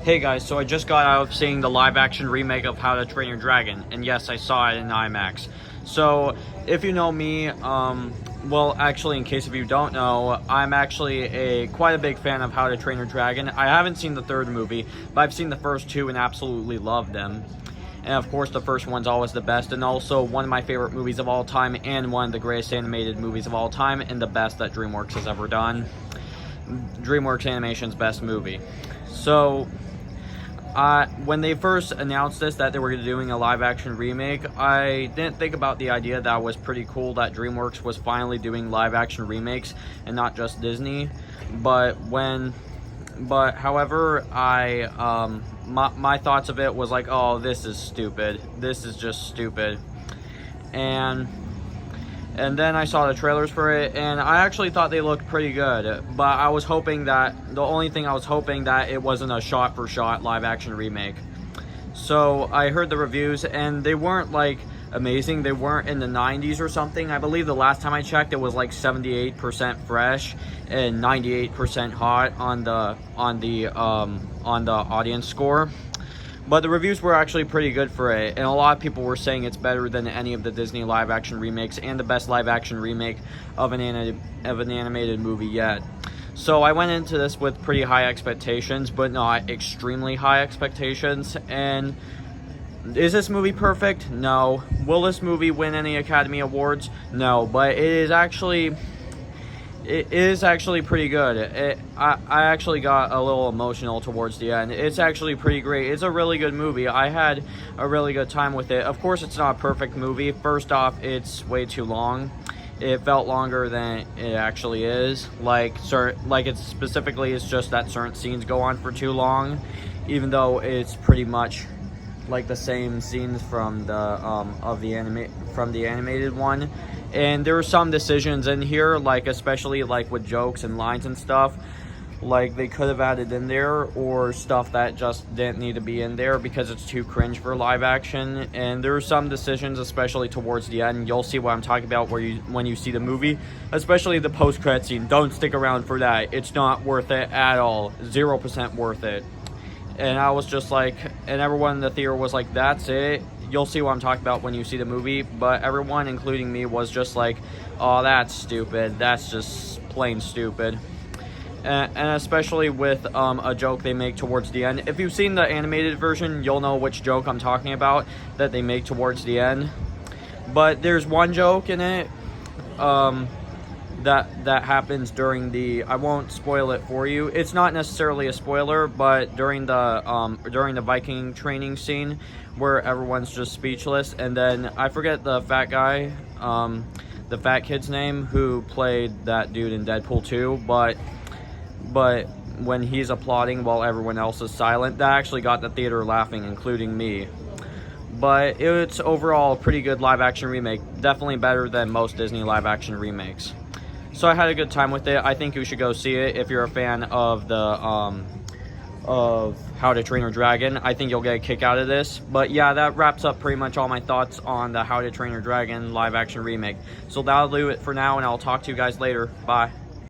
Hey guys, so I just got out of seeing the live action remake of How to Train Your Dragon, and yes, I saw it in IMAX. So, if you know me, well, actually, in case if you don't know, I'm actually quite a big fan of How to Train Your Dragon. I haven't seen the third movie, but I've seen the first two and absolutely loved them. And of course, the first one's always the best, and also one of my favorite movies of all time, and one of the greatest animated movies of all time, and the best that DreamWorks has ever done. DreamWorks Animation's best movie. So, when they first announced this, that they were doing a live-action remake, I didn't think about the idea that it was pretty cool that DreamWorks was finally doing live-action remakes and not just Disney. But however, my thoughts of it was like, oh, this is stupid. This is just stupid. And then I saw the trailers for it, and I actually thought they looked pretty good. But I was hoping that, the only thing I was hoping that it wasn't a shot-for-shot live-action remake. So I heard the reviews, and they weren't, like, amazing. They weren't in the 90s or something. I believe the last time I checked, it was, like, 78% fresh and 98% hot on the audience score. But the reviews were actually pretty good for it, and a lot of people were saying it's better than any of the Disney live-action remakes and the best live-action remake of an animated movie yet. So I went into this with pretty high expectations, but not extremely high expectations. And is this movie perfect? No. Will this movie win any Academy Awards? No. But it is actually pretty good. I actually got a little emotional towards the end. It's actually pretty great. It's a really good movie. I had a really good time with it. Of course, it's not a perfect movie. First off, it's way too long. It felt longer than it actually is. it's just that certain scenes go on for too long, even though it's pretty much like the same scenes from the animated one. And there were some decisions in here, like especially like with jokes and lines and stuff, like they could have added in there, or stuff that just didn't need to be in there because it's too cringe for live action. And there were some decisions, especially towards the end. You'll see what I'm talking about when you see the movie, especially the post-credit scene. Don't stick around for that. It's not worth it at all. 0% worth it. And I was just like, and everyone in the theater was like, that's it. You'll see what I'm talking about when you see the movie. But everyone, including me, was just like, oh, that's stupid. That's just plain stupid. And especially with a joke they make towards the end. If you've seen the animated version, you'll know which joke I'm talking about that they make towards the end. But there's one joke in it that happens during the, I won't spoil it for you. It's not necessarily a spoiler, but during the Viking training scene where everyone's just speechless, and then I forget the fat guy, the fat kid's name who played that dude in Deadpool 2, but when he's applauding while everyone else is silent, that actually got the theater laughing, including me. But it's overall a pretty good live action remake, definitely better than most Disney live action remakes. So I had a good time with it. I think you should go see it if you're a fan of of How to Train Your Dragon. I think you'll get a kick out of this. But yeah, that wraps up pretty much all my thoughts on the How to Train Your Dragon live action remake. So that'll do it for now, and I'll talk to you guys later. Bye.